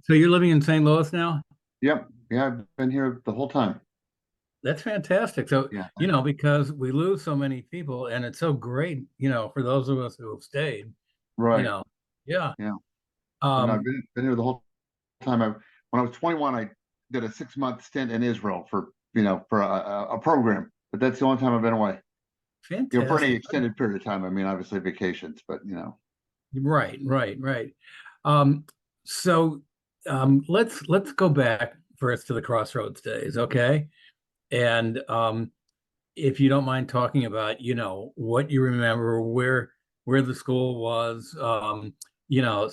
So you're living in St. Louis now? Yep. Yeah, I've been here the whole time. That's fantastic. So, Yeah. because we lose so many people and it's so great, for those of us who have stayed, you Right. know. Yeah. Yeah. And I've Um, been here the whole time. When I was 21, I did a 6 month stint in Israel for a program. But that's the only time I've been away. For any Fantastic. extended period of time. I mean, obviously vacations, but Right, right, right. Um, so let's go back first to the Crossroads days, okay? And if you don't mind talking about, what you remember, where the school was,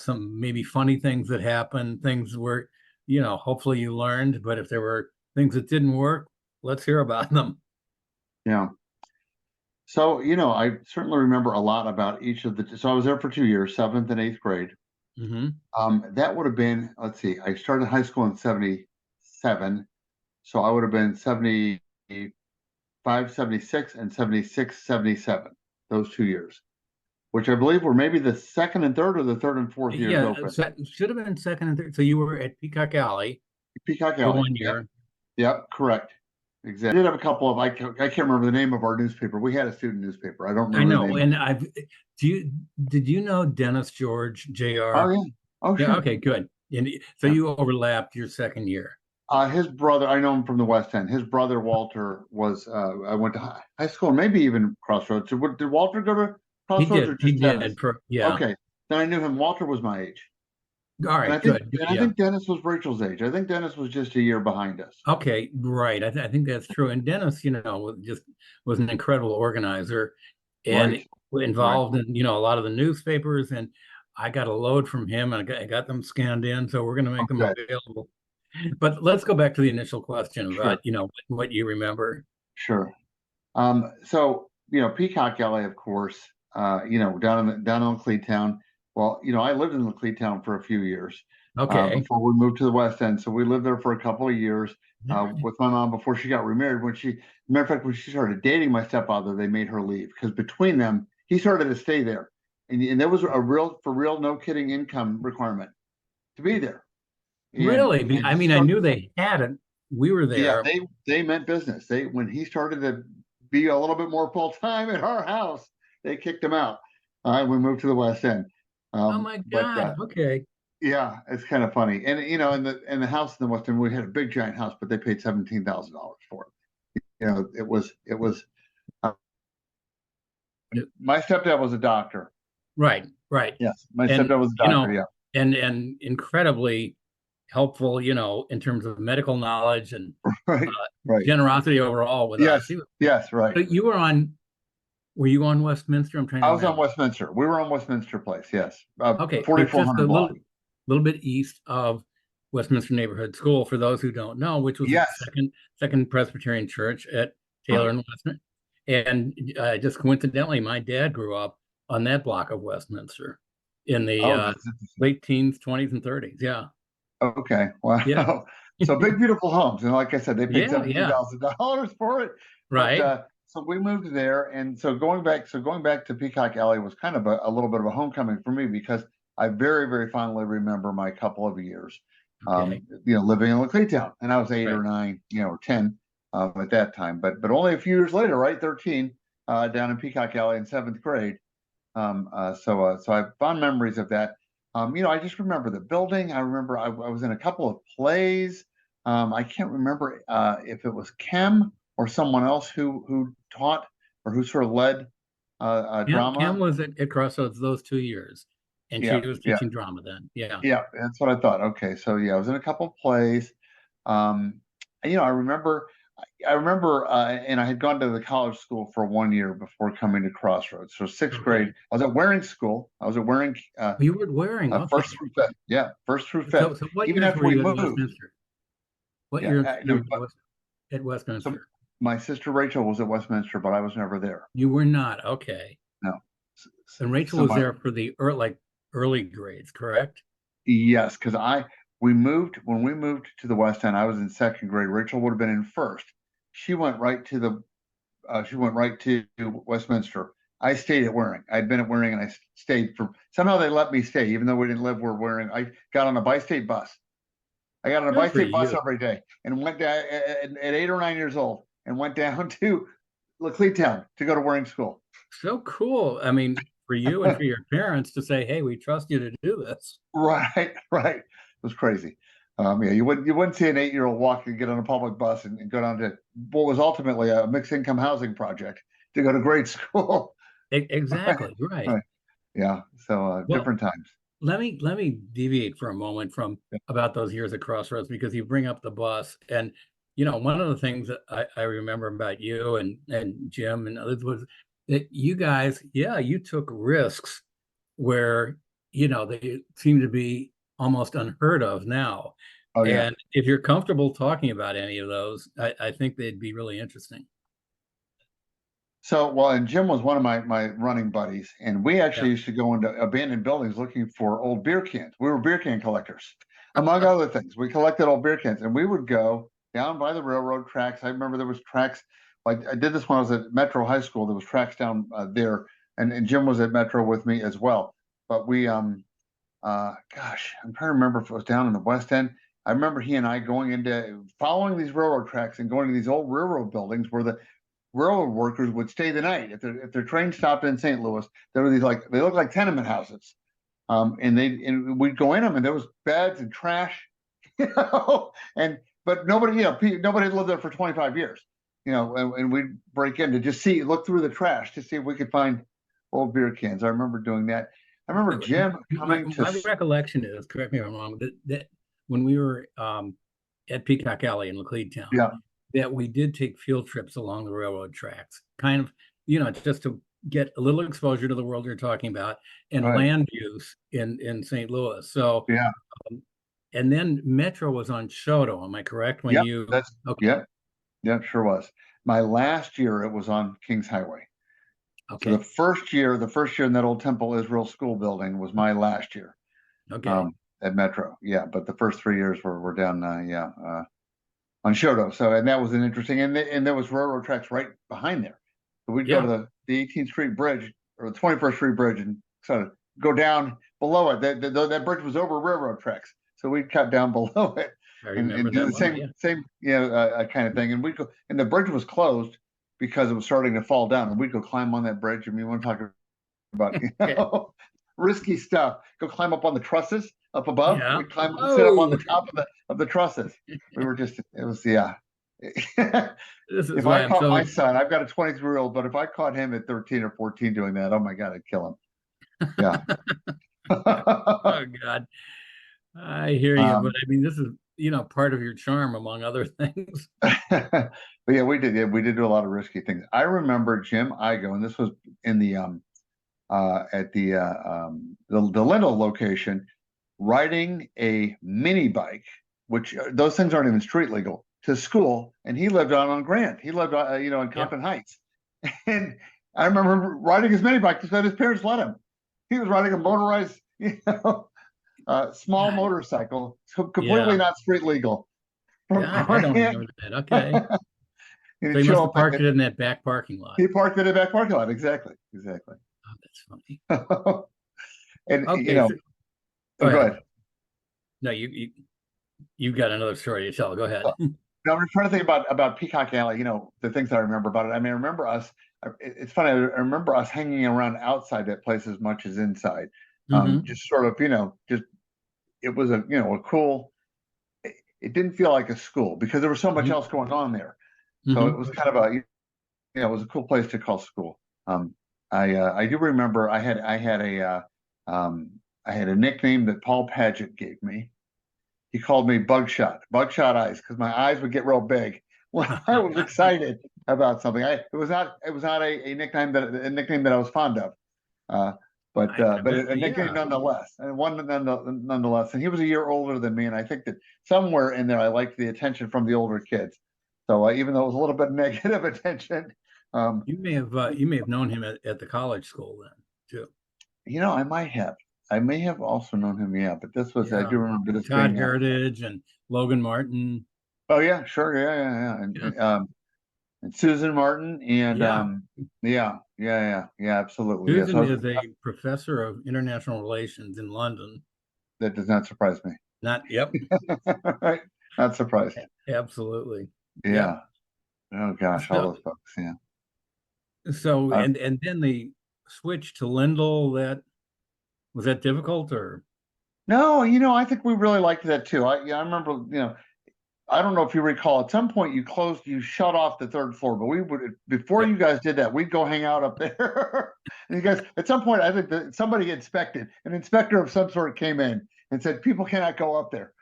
some maybe funny things that happened, things where, hopefully you learned, but if there were things that didn't work, let's hear about them. yeah. So, I certainly remember a lot about each of so I was there for 2 years, seventh and eighth grade. Hmm. That would have been, let's see, I started high school in 77. So I would have been 75, 76, and 76, 77, those 2 years, which I believe were maybe the second and third or the third and fourth years Yeah, open. so should have been second and third. So you were at Peacock Alley Peacock for Alley. one Yep. year. Yep. Correct. Exactly. I did have a couple of, I can't remember the name of our newspaper. We had a student newspaper. I don't I remember the know, name of and it. I've did you know Dennis George Oh, Jr.? yeah. Oh, Yeah, sure. okay, good. And so Yeah. you overlapped your second year. His brother, I know him from the West End. His brother Walter I went to high school, maybe even Crossroads. Did Walter go to He Crossroads or did. He just Dennis? did. Yeah. Okay, then I knew him. Walter was my age, All and right. Good. Good. I Yeah. think Dennis was Rachel's age. I think Dennis was just a year behind us. Okay. Right. I think that's true. And Dennis, was an incredible organizer and Right, right. involved in a lot of the newspapers. And I got a load from him, and I got them scanned in. So we're going to make them Okay, available. But let's go back to the initial question sure, about what you remember. sure. So Peacock Alley, of course. Down in LaClede Town. Well, I lived in LaClede Town for a few years Okay. before we moved to the West End. So we lived there for a couple of years All right. with my mom before she got remarried. Matter of fact, when she started dating my stepfather, they made her leave because between them, he started to stay there, and there was a for real, no kidding, income requirement to be there. Really? And I he mean, I started. knew they had it. We were Yeah, there. they meant business. They When he started to be a little bit more full time at our house, they kicked him out. We moved to the West End. Oh my But God. Okay. yeah, it's kind of funny. And in the house in the West End, we had a big giant house, but they paid $17,000 for it. It was. Uh, my stepdad was a doctor. Right, right. Yes, my And stepdad was a doctor. Yeah, and incredibly helpful, in terms of medical knowledge and right, right. generosity overall with us. Yes, yes, right. But were you on Westminster? I'm trying to I was on remember. Westminster. We were on Westminster Place. Yes, Okay, so just a 4400 block. little bit east of Westminster Neighborhood School, for those who don't know, which was a Yes. second Presbyterian church at Taylor and Westminster. And just coincidentally, my dad grew up on that block of Westminster in the Oh, that's interesting. late teens, 20s, and 30s. Yeah, Okay. yeah, Wow. So big, beautiful homes. And like I said, they paid yeah, yeah. $17,000 for it. But Right. so we moved there. And going back to Peacock Alley was kind of a little bit of a homecoming for me because I very, very fondly remember my couple of years, Okay. living in LaClede Town. And I was eight Right. or nine, or 10 at that time. But only a few years later, right? 13, down in Peacock Alley in seventh grade. So I have fond memories of that. I just remember the building. I remember I was in a couple of plays. I can't remember if it was Kim or someone else who taught or who sort of led Cam drama. was at Crossroads those 2 years, and she Yeah, was yeah, teaching drama then. Yeah. yeah. That's what I thought. Okay, so yeah, I was in a couple of plays. Um, I remember. And I had gone to the college school for 1 year before coming to Crossroads. So sixth grade, Okay. I was at Waring School. I was at Waring You were wearing. first Okay. through fifth. Yeah, first through So fifth. so what Even years after were we you at moved. Westminster? What Yeah, years no, were you at so Westminster? my sister Rachel was at Westminster, but I was never there. You were not. Okay. No. And Rachel So was my there for the early grades, correct? Yes, because I we moved when we moved to the West End. I was in second grade. Rachel would have been in first. She went right to she went right to Westminster. I stayed at Waring. I'd been at Waring and I stayed for somehow they let me stay, even though we didn't live where Waring. I got on a bi-state bus I got on a Good for bi-state bus you. every day and went down at 8 or 9 years old and went down to LaClede Town to go to Waring School. So cool. I mean, for you and for your parents to say, "Hey, we trust you to do this." Right, right. It was crazy. Yeah, you wouldn't see an 8-year-old walk and get on a public bus and go down to what was ultimately a mixed income housing project to go to grade school. Exactly, right. Right. Yeah. So Well, different times. let me deviate for a moment from about those years at Crossroads because you bring up the bus, and one of the things that I remember about you and Jim and others was that you guys, yeah, you took risks where they seem to be almost unheard of now. Oh yeah. And if you're comfortable talking about any of those, I think they'd be really interesting. So well, and Jim was one of my running buddies, and we Yeah. actually used to go into abandoned buildings looking for old beer cans. We were beer can collectors, among other things. We collected old beer cans, and we would go down by the railroad tracks. I remember there was tracks. Like I did this when I was at Metro High School. There was tracks down there, and Jim was at Metro with me as well. But we gosh, I'm trying to remember if it was down in the West End. I remember he and I going into following these railroad tracks and going to these old railroad buildings where the railroad workers would stay the night. If their train stopped in St. Louis, there were these like they looked like tenement houses. And we'd go in them and there was beds and trash, and but nobody, nobody had lived there for 25 years, and we'd break in to just look through the trash to see if we could find old beer cans. I remember doing that. I remember Jim My, coming to, my recollection is, correct me if I'm wrong, that when we were at Peacock Alley in LaClede Town, yeah, that we did take field trips along the railroad tracks, kind of, just to get a little exposure to the world you're talking about and right, land use in St. Louis. So, yeah, um, and then Metro was on Shoto. Am I correct? When yep, you, that's, okay, yep, yep, sure was. My last year, it was on Kings Highway. So the okay, first year, the first year in that old Temple Israel school building was my last year okay, um, at Metro. Yeah, but the first 3 years were down, on Shoto. So, and that was an interesting, and there was railroad tracks right behind there. So we'd go to yeah, the 18th Street Bridge or the 21st Street Bridge and sort of go down below it. That bridge was over railroad tracks, so we'd cut down below it I and remember do that the well, same yeah. same kind of thing. And we'd go, and the bridge was closed because it was starting to fall down, and we'd go climb on that bridge. I mean, we want to talk about Okay. risky stuff. Go climb up on the trusses up above. Yeah. We'd climb and sit up on the Oh, top of the trusses. We were just it was yeah. this is If why I I'm caught my so. son, I've got a 23-year-old, but if I caught him at 13 or 14 doing that, oh my God, I'd kill him. Yeah. Oh God, I hear you, but um, I mean, this is part of your charm, among other things. but yeah, we did do a lot of risky things. I remember Jim Igo, and this was in the at the Lindell location, riding a mini bike, which those things aren't even street legal, to school. And he lived out on Grant. He lived, in Yep. Compton Heights. And I remember riding his mini bike because his parents let him. He was riding a motorized, small God. motorcycle, so completely Yeah. not street legal from God, I don't Grant. remember that. Okay. And So he'd he must show have up parked it in that back parking lot. he parked in the back parking lot. Exactly. Exactly. Oh, that's funny. And, Okay, so go oh, go ahead. ahead. No, you got another story to tell. Go ahead. Now I'm trying to think about Peacock Alley. The things that I remember about it. I mean, I remember us. It's funny. I remember us hanging around outside that place as much as inside. Hmm. Just sort of, just it was a cool. It didn't feel like a school because there was so much Hmm. else going on there. So it Hmm. was kind of it was a cool place to call school. I do remember um, I had a nickname that Paul Paget gave me. He called me Bugshot Eyes, because my eyes would get real big when I was excited about something. It was not a nickname that I was fond of, uh, but I uh, can but bet. a nickname Yeah. nonetheless, and one nonetheless. And he was a year older than me, and I think that somewhere in there I liked the attention from the older kids. So even though it was a little bit negative attention, um, You may have known him at the college school then too. I may have also known him. Yeah, but I Yeah. do remember this Todd being. Heritage and Logan Martin. Oh yeah, sure, yeah, and, Yeah. and Susan Martin, and Yeah. yeah, absolutely, yes. Susan is a professor of international relations in London. That does not surprise me. Not, yep. Right? Not surprised. Absolutely. Yep. Yeah. Oh gosh, all So, those folks. Yeah. so, Uh, and then the switch to Lindell, that was that difficult or? no, I think we really liked that too. I remember, I don't know if you recall, at some point you shut off the third floor, but we would, before Yep. you guys did that, we'd go hang out up there. And you guys, at some point, I think that somebody inspected, an inspector of some sort came in and said, people cannot go up there.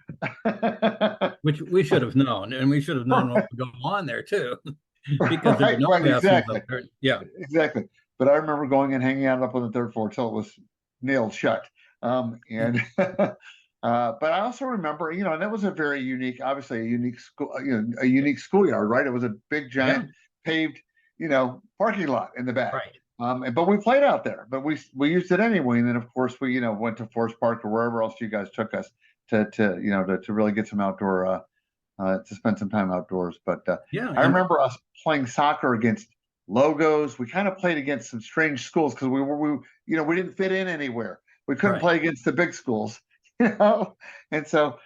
Which we should have known, and we should have known what would go on there too, because there were Right, no right, bathrooms exactly, up there. Yeah. exactly. But I remember going and hanging out up on the third floor till it was nailed shut. And but I also remember, and that was a very unique, obviously a unique school, a unique schoolyard, right? It was a big, Yeah. giant paved, parking lot in the back. Right. But we played out there, but we used it anyway. And then of course we, went to Forest Park or wherever else you guys took us to really get some outdoor, to spend some time outdoors. But Yeah. I And remember us playing soccer against logos. We kind of played against some strange schools because we didn't fit in anywhere. We couldn't right. play against the big schools, you know. And so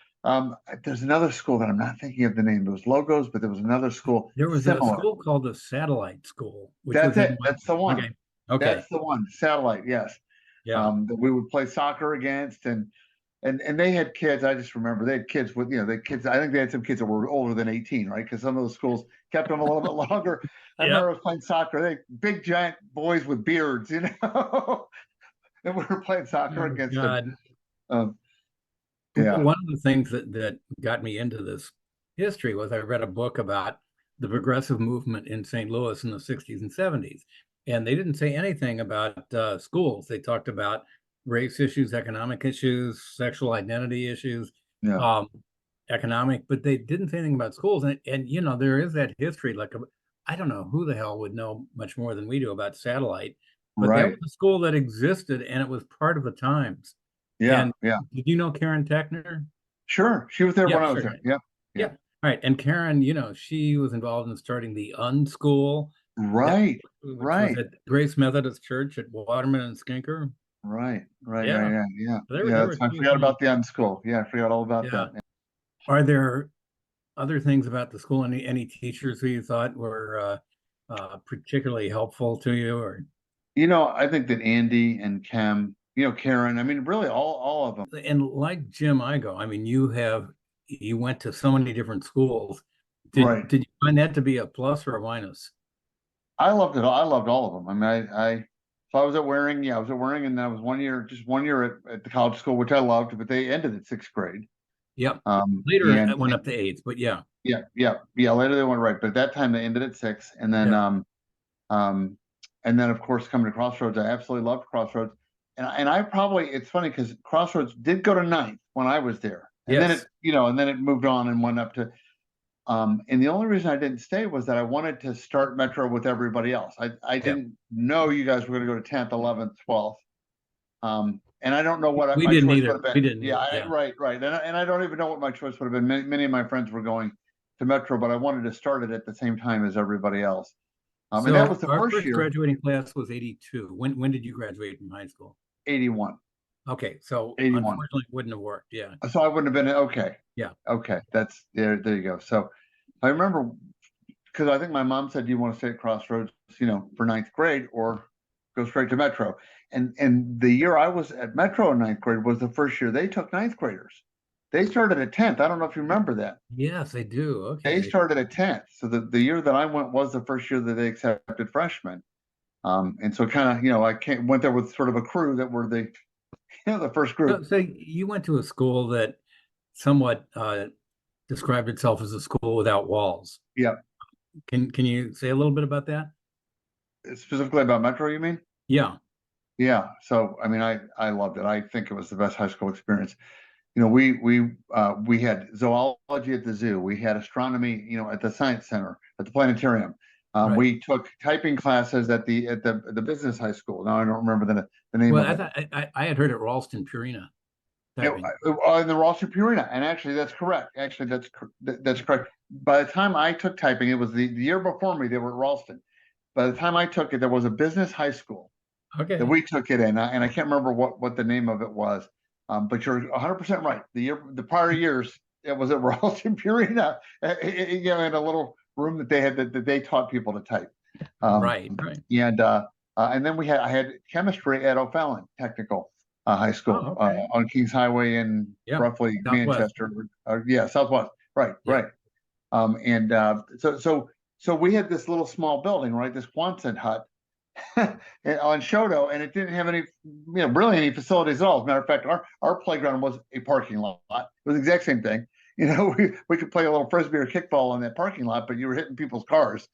there's another school that I'm not thinking of the name. It was logos, but there was another school There was a similar. school called the Satellite School, which That's was in it. That's the one. okay. Okay. That's the one. Satellite. Yes. Yeah. That we would play soccer against, and they had kids. I just remember they had kids with they had kids. I think they had some kids that were older than 18, right? Because some of those schools kept them a little bit longer. I remember I Yep. was playing soccer. They big giant boys with beards, and we were playing soccer Oh against them. God. Um, yeah. One of the things that got me into this history was I read a book about the progressive movement in St. Louis in the 60s and 70s. And they didn't say anything about schools. They talked about race issues, economic issues, sexual identity issues, Yeah. um, economic, but they didn't say anything about schools. And there is that history. Like, I don't know who the hell would know much more than we do about satellite, but that Right. was a school that existed and it was part of the times. Yeah. And Yeah. did you know Karen Techner? Sure. She was there Yeah, when I was sure. there. Yeah. Yeah. Yeah. All right. And Karen, she was involved in starting the Unschool, that Right. which was Right. at Grace Methodist Church at Waterman and Skinker. Right. Right. Yeah. Right. Yeah. Yeah. There Yeah. were I two forgot things. about the unschool. Yeah. I forgot all about Yeah. that. Are there other things about the school? Any teachers who you thought were particularly helpful to you, or I think that Andy and Kem, Karen, I mean, really all of them. and like Jim Igo, I mean, you went to so many different schools. Right. Did you find that to be a plus or a minus? I loved it. I loved all of them. I mean, so I was at Waring. Yeah, I was at Waring, and then I was just 1 year at the college school, which I loved, but they ended at sixth grade. Yep. Um, Later and it went up to eighth, but yeah. yeah. Later they went right, but at that time they ended at six, and then Yeah. um, and then of course coming to Crossroads, I absolutely loved Crossroads, and I probably it's funny because Crossroads did go to ninth when I was there, and then Yes. it moved on and went up to. And the only reason I didn't stay was that I wanted to start Metro with everybody else. I Yeah. didn't know you guys were going to go to 10th, 11th, 12th. And I don't know what We my didn't choice would either. have been. We didn't Yeah, either. Yeah. right. And I don't even know what my choice would have been. Many of my friends were going to Metro, but I wanted to start it at the same time as everybody else. And that was So the our first first year, graduating class was 82. When did you graduate from high school? 81. Okay. So 81. unfortunately it wouldn't have worked. Yeah. So I wouldn't have been okay. Yeah. Okay. That's there you go. So I remember because I think my mom said, "Do you want to stay at Crossroads, for ninth grade or go straight to Metro?" And the year I was at Metro in ninth grade was the first year they took ninth graders. They started at 10th. I don't know if you remember that. Yes, they do. They Okay. started at 10th. So the year that I went was the first year that they accepted freshmen. And so kind of, went there with sort of a crew that were the first So, group. so you went to a school that somewhat described itself as a school without walls. Yeah. Can you say a little bit about that? Specifically about Metro, you mean? Yeah. Yeah. So, I mean, I loved it. I think it was the best high school experience. We had zoology at the zoo. We had astronomy, at the science center, at the planetarium. Right. We took typing classes at the business high school. Now I don't remember the name Well, of I it. thought I had heard at Ralston Purina. In the Ralston Purina, and actually that's correct. Actually, that's correct. By the time I took typing, it was the year before me. They were at Ralston. By the time I took it, there was a business high school that Okay. we took it in, and I can't remember what the name of it was. But you're 100% right. The prior years, it was at Ralston Purina, in a little room that they had that they taught people to type. Right, right. And then I had chemistry at O'Fallon Technical High School Oh, okay. on Kings Highway in Yeah. roughly Southwest. Manchester. Yeah, Southwest. Right, Yeah. right. So we had this little small building, right? This Quonset hut on Shoto, and it didn't have any, really any facilities at all. As a matter of fact, our playground was a parking lot. It was the exact same thing. We could play a little frisbee or kickball in that parking lot, but you were hitting people's cars.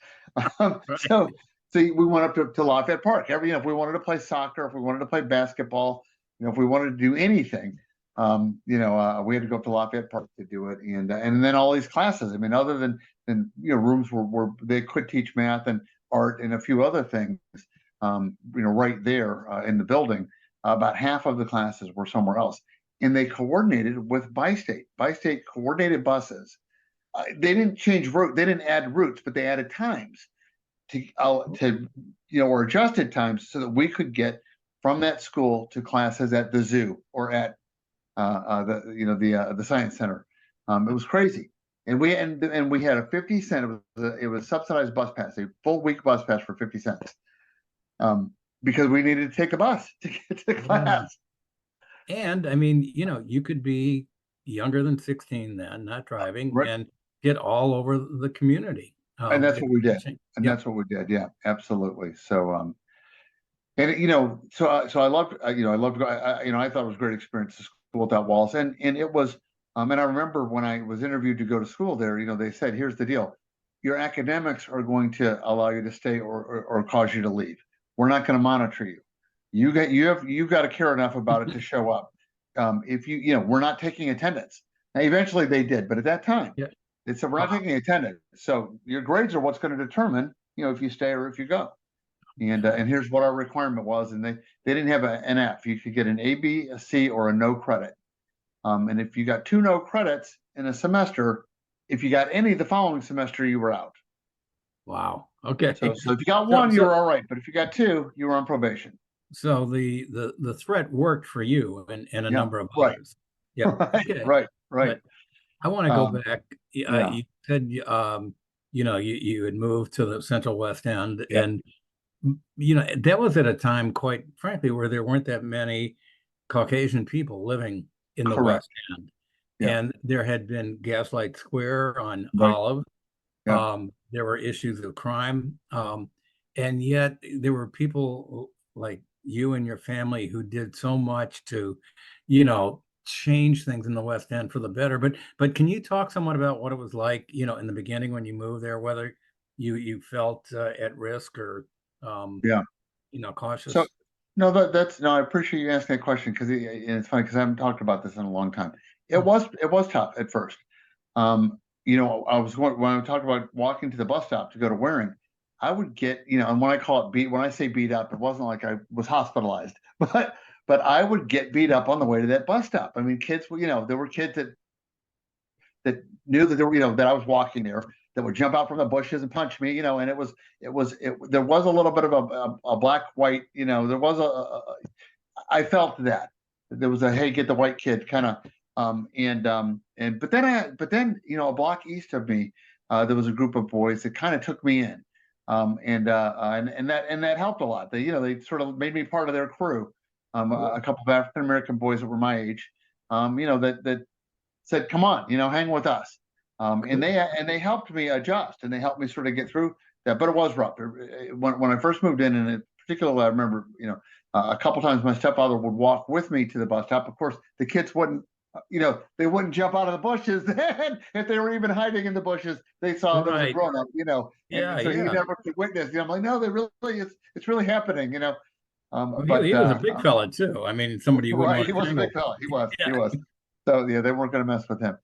Um, Right. so, so we went up to Lafayette Park. If we wanted to play soccer, if we wanted to play basketball, if we wanted to do anything, we had to go up to Lafayette Park to do it. And then all these classes. I mean, other than rooms where they could teach math and art and a few other things, right there in the building. About half of the classes were somewhere else, and they coordinated with Bi-State. Bi-State coordinated buses. They didn't change route. They didn't add routes, but they added times or adjusted times so that we could get from that school to classes at the zoo or at the science center. It was crazy. And we had a 50 cent. It was subsidized bus pass, a full week bus pass for 50 cents. Because we needed to take a bus to get to class. And I mean, you could be younger than 16 then, not driving, Right. and get all over the community. And that's what we did. And Yep. that's what we did. Yeah, absolutely. So, so I loved, I thought it was a great experience to school without walls. And it was, and I remember when I was interviewed to go to school there, they said, here's the deal. Your academics are going to allow you to stay or cause you to leave. We're not going to monitor you. You've got to care enough about it to show up. If we're not taking attendance. Now, eventually they did, but at that time, Yeah. they said we're not taking attendance. So your grades are what's going to determine, if you stay or if you go. And here's what our requirement was, and they didn't have an F. You could get an A, B, a C, or a no credit. And if you got 2 no credits in a semester, if you got any the following semester, you were out. Wow. Okay. So if you got 1, you were all right, but if you got 2, you were on probation. So the threat worked for you and a number of right. others. Yeah. Right, Okay. right. But I want to go back. yeah. You said you had moved to the Central West End, Yep. and that was at a time, quite frankly, where there weren't that many Caucasian people living in the Correct. West End. Yeah. And there had been Gaslight Square on Right. Olive. Yeah. There were issues of crime. And yet there were people like you and your family who did so much to, change things in the West End for the better. But can you talk somewhat about what it was like, in the beginning when you moved there, whether you felt at risk or Yeah. cautious? So no, I appreciate you asking that question because it's funny because I haven't talked about this in a long time. It was tough at first. I was when I talked about walking to the bus stop to go to Waring, I would get, and when I say beat up, it wasn't like I was hospitalized, but I would get beat up on the way to that bus stop. I mean, kids, there were kids that knew that that I was walking there that would jump out from the bushes and punch me, and there was a little bit of a black white, there was I felt that there was a, hey, get the white kid kind of, but then a block east of me, there was a group of boys that kind of took me in, and that helped a lot. They sort of made me part of their crew. A couple of African American boys that were my age, that said, "Come on, hang with us," and they helped me adjust and they helped me sort of get through that. But it was rough when I first moved in, and particularly I remember, a couple times my stepfather would walk with me to the bus stop. Of course, the kids wouldn't, they wouldn't jump out of the bushes then. If they were even hiding in the bushes, they saw there was a grown up, and so he never could witness. I'm like, no, it's really happening, Well, he was a big fella too. I mean, somebody you wouldn't right, want he to was a hang big with. fella. He was. Yeah. So yeah, they weren't going to mess with him.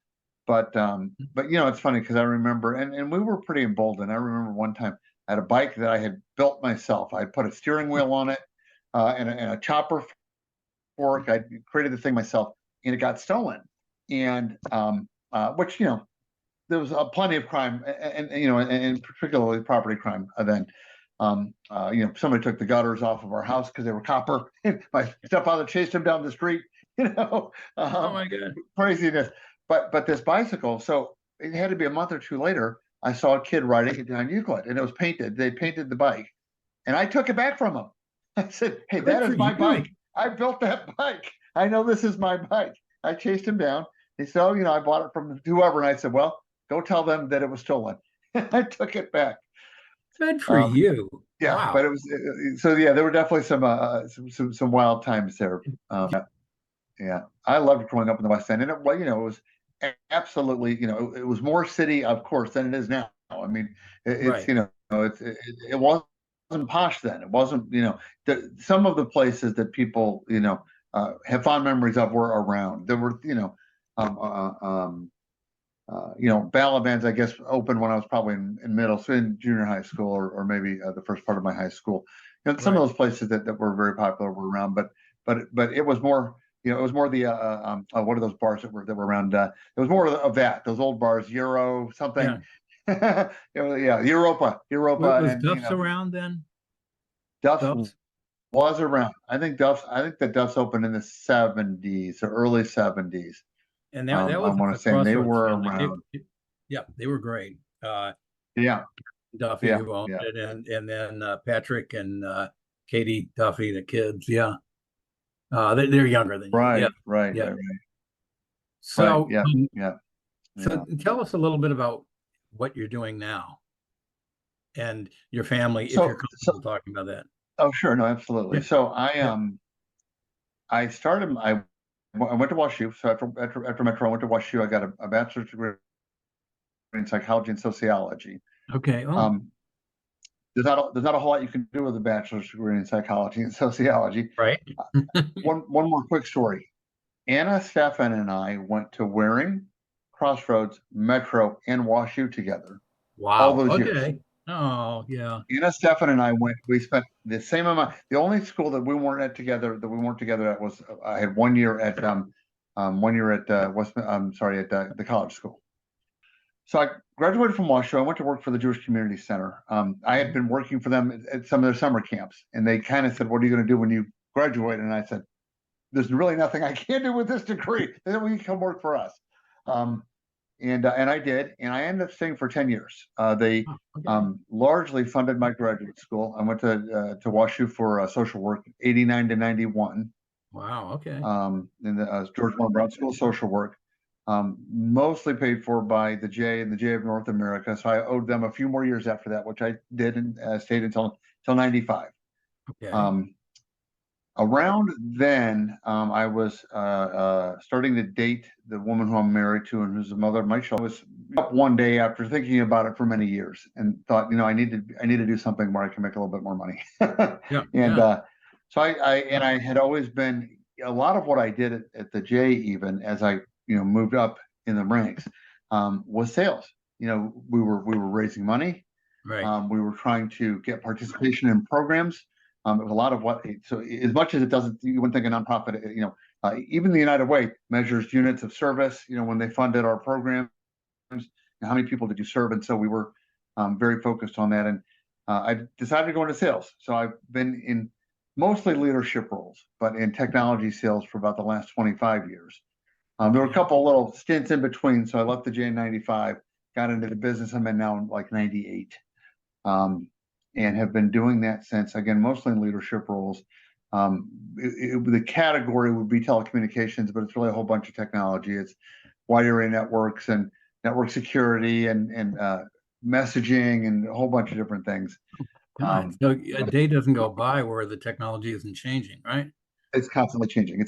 But it's funny because I remember, and we were pretty emboldened. I remember one time I had a bike that I had built myself. I put a steering wheel on it, and a chopper fork. I created the thing myself, and it got stolen. And which there was plenty of crime, and particularly property crime then. Somebody took the gutters off of our house because they were copper. My stepfather chased him down the street. Oh my God. craziness. But this bicycle, so it had to be a month or two later, I saw a kid riding it down Euclid and it was painted. They painted the bike and I took it back from him. I said, "Hey, Good that for is my bike. you. I built that bike. I know this is my bike." I chased him down. He said, "Oh, I bought it from whoever." And I said, "Well, go tell them that it was stolen." I took it back. Good for Um, you. yeah, Wow. but it was so. Yeah, there were definitely some wild times there. Yeah, I loved growing up in the West End, and it was absolutely, it was more city, of course, than it is now. I mean, it's, Right. it wasn't posh then. It wasn't, some of the places that people, have fond memories of were around. There were, um, uh, um, ballad bands, I guess, opened when I was probably in middle, so in junior high school, or maybe the first part of my high school. Some of Right. those places that were very popular were around, but it was more, it was more the what are those bars that were around? It was more of that, those old bars, Euro something. Yeah. Yeah, Europa, Was and Duff's around then? Duff's Duff's? was around. I think that Duff's opened in the '70s or early '70s. And that I was want a to say, and they Crossroads were family. around. Yeah, they were great. Yeah, Duffy, yeah, who owned yeah. it, and then Patrick and Katie Duffy, the kids. Yeah, they're younger than you. Yeah, Right, right, yeah. right, right, right. So, Yeah, yeah, so yeah. tell us a little bit about what you're doing now and your family, if you're So, comfortable talking about that. oh, sure, no, absolutely. Yeah, So yeah. I started. I went to WashU. So after Metro, I went to WashU. I got a bachelor's degree in psychology and sociology. Okay. Oh, Um, there's not a whole lot you can do with a bachelor's degree in psychology and sociology. right. One more quick story. Anna, Stefan, and I went to Waring, Crossroads, Metro, and WashU together all Wow. those years. Okay. Oh, yeah. Anna, Stefan, and I went. We spent the same amount. The only school that we weren't together at was I had 1 year at 1 year at West. I'm sorry, at the college school. So I graduated from WashU. I went to work for the Jewish Community Center. I had been working for them at some of their summer camps, and they kind of said, "What are you going to do when you graduate?" And I said, "There's really nothing I can do with this degree. Then we can come work for us." Um, and I did, and I ended up staying for 10 years. They Oh, okay. largely funded my graduate school. I went to WashU for social work, '89 to '91, Wow. Okay. in the George Warren Brown School of Social Work, mostly paid for by the J and the J of North America. So I owed them a few more years after that, which I did and stayed until '95. Okay. Um, Around then, I was starting to date the woman who I'm married to and who's the mother of my children. I was up one day after thinking about it for many years and thought, I need to do something where I can make a little bit more money. Yeah. And Yeah. so I had always been a lot of what I did at the J, even as I moved up in the ranks, was sales. We were raising money. Right. We were trying to get participation in programs. It was a lot of so as much as it doesn't, you wouldn't think a nonprofit, even the United Way measures units of service, when they funded our programs, how many people did you serve? And so we were very focused on that. And I decided to go into sales. So I've been in mostly leadership roles, but in technology sales for about the last 25 years. There were a Okay. couple of little stints in between. So I left the J in '95, got into the business I'm in now in like '98, um, and have been doing that since, again, mostly in leadership roles. The category would be telecommunications, but it's really a whole bunch of technology. It's wide area networks and network security and messaging and a whole bunch of different things. God. Um, So a day doesn't go by where the technology isn't changing, right? it's constantly changing.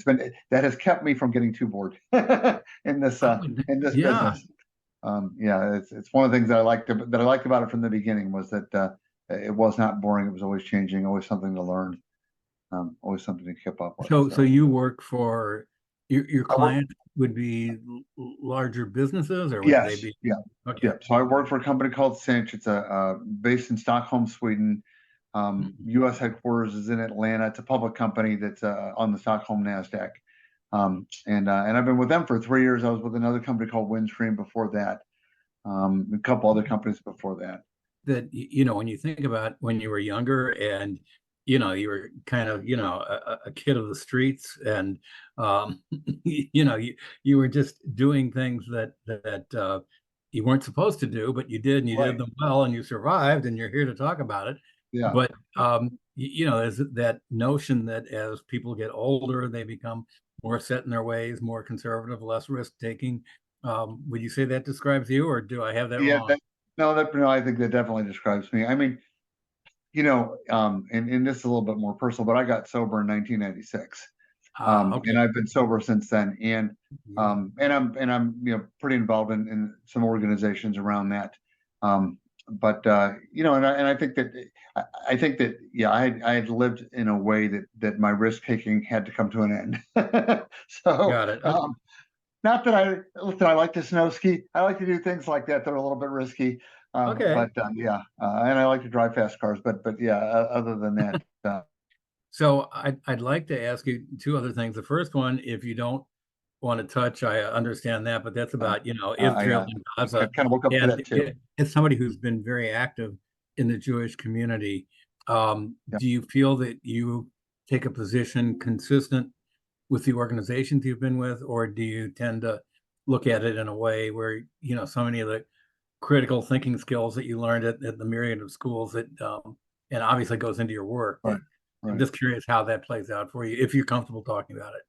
That has kept me from getting too bored in this Oh, yeah. business. Yeah, it's one of the things that I liked about it from the beginning was that it was not boring. It was always changing, always something to learn, always something to keep up with. So So you work for your I work. client would be larger businesses, or would they Yes, be? yeah, Okay. yeah. So I work for a company called Cinch. It's based in Stockholm, Sweden. Mhm. U.S. headquarters is in Atlanta. It's a public company that's on the Stockholm Nasdaq. And I've been with them for 3 years. I was with another company called Windstream before that. A couple other companies before that. That when you think about when you were younger and you were kind of, a kid of the streets, and you were just doing things that you weren't supposed to do, but you did, and you did Right. them well, and you survived, and you're here to talk about it. Yeah. But there's that notion that as people get older, they become more set in their ways, more conservative, less risk taking. Would you say that describes you, or do I have that Yeah. wrong? No, I think that definitely describes me. I mean, and this is a little bit more personal, but I got sober in 1996. Okay. And I've been sober since then. Yeah. And I'm pretty involved in some organizations around that. But and I think that yeah, I had lived in a way that my risk taking had to come to an end. So Got it. not that I like to snow ski. I like to do things like that that are a little bit risky. Okay. But yeah, and I like to drive fast cars. But yeah, other than that, So I'd like to ask you two other things. The first one, if you don't want to touch, I understand that, but that's uh, about, I Israel and I Gaza. kind of woke up to And that too. as somebody who's been very active in the Jewish community, Yeah. do you feel that you take a position consistent with the organizations you've been with, or do you tend to look at it in a way where, so many of the critical thinking skills that you learned at the myriad of schools that, and obviously goes into your work. Right. I'm Right. just curious how that plays out for you, if you're comfortable talking about it.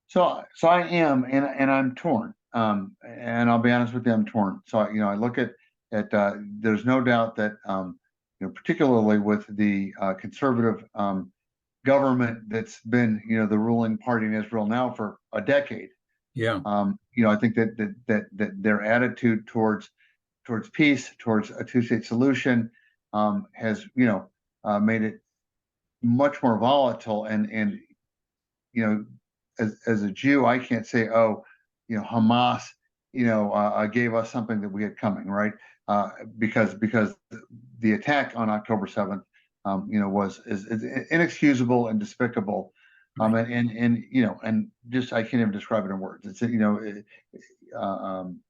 So I am, and I'm torn. And I'll be honest with you, I'm torn. So I look at there's no doubt that particularly with the conservative government that's been the ruling party in Israel now for a decade. Yeah, I think that their attitude towards peace, towards a two-state solution, has made it much more volatile. And as a Jew, I can't say, oh, Hamas, gave us something that we had coming, right? Because the attack on October 7th, is inexcusable and despicable. right. And just I can't even describe it in words. It's uh, um,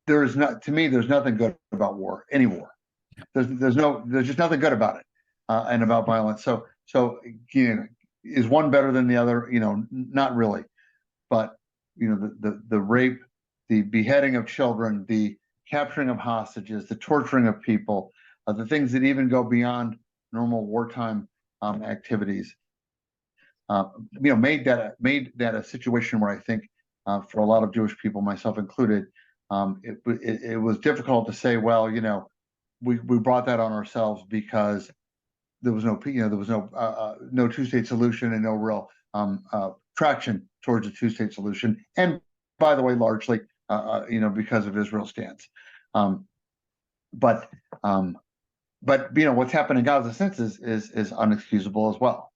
there is not to me. There's nothing good about war, any war. There's just nothing good about it, and about violence. So is one better than the other? Not really. But the rape, the beheading of children, the capturing of hostages, the torturing of people, the things that even go beyond normal wartime activities, made that a situation where I think for a lot of Jewish people, myself included, it was difficult to say, well, we brought that on ourselves because there was no two-state solution and no real traction towards a two-state solution. And by the way, largely, because of Israel's stance. Um, but um, what's happened in Gaza since is unexcusable as well,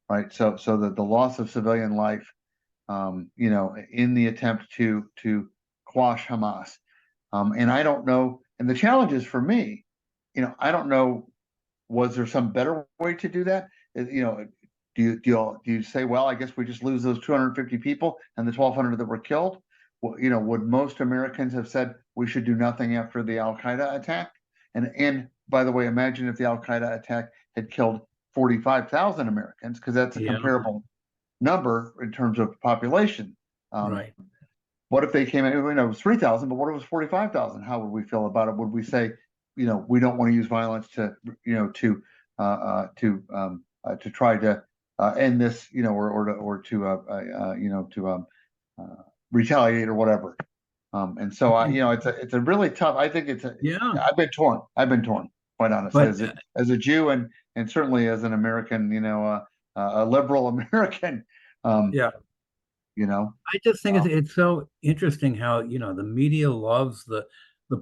right? So that the loss of civilian life, in the attempt to quash Hamas, and I don't know. And the challenge is for me, I don't know, was there some better way to do that? Do you say, well, I guess we just lose those 250 people and the 1,200 that were killed? Well, would most Americans have said we should do nothing after the Al Qaeda attack? And by the way, imagine if the Al Qaeda attack had killed 45,000 Americans, because that's a Yeah, comparable number in terms of population. Um, right. what if they came in? It was 3,000, but what if it was 45,000? How would we feel about it? Would we say, we don't want to use violence to, to try to end this, or to retaliate or whatever? And so it's a really tough. I think Yeah, I've been torn. I've been torn, quite honestly, but as a Jew, and certainly as an American, a liberal American. Um, yeah, you know, I just think uh, it's so interesting how, the media loves the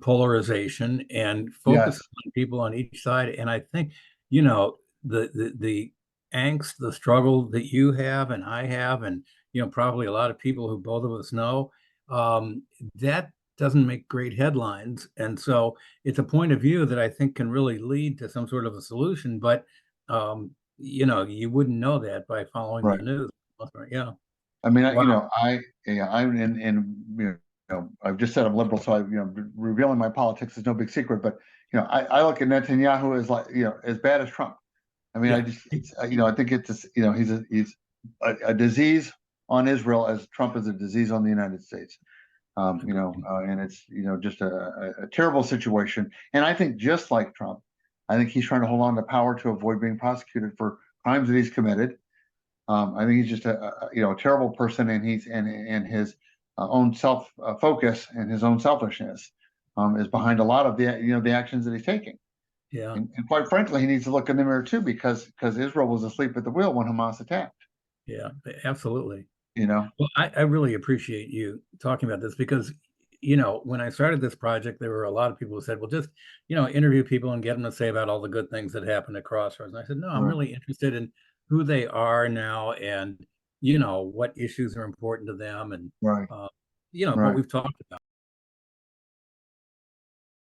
polarization and focuses yes, on people on each side. And I think, the angst, the struggle that you have and I have, and, probably a lot of people who both of us know, that doesn't make great headlines. And so it's a point of view that I think can really lead to some sort of a solution. But, you wouldn't know that by following the right. news. Yeah. I mean, Wow. I, yeah, I'm in, I've just said I'm liberal, so revealing my politics is no big secret. But I look at Netanyahu as as bad as Trump. I mean, Yeah. I think it's he's a disease on Israel as Trump is a disease on the United States. And it's just a terrible situation. And I think just like Trump, I think he's trying to hold on to power to avoid being prosecuted for crimes that he's committed. I think he's just a terrible person, and his own self focus and his own selfishness is behind a lot of the actions that he's taking. Yeah. And quite frankly, he needs to look in the mirror too, because Israel was asleep at the wheel when Hamas attacked. Yeah, absolutely. You know, Well, I really appreciate you talking about this because, when I started this project, there were a lot of people who said, well, just, interview people and get them to say about all the good things that happened at Crossroads. And I said, no, I'm right, really interested in who they are now and, what issues are important to them. And, right, what right. we've talked about.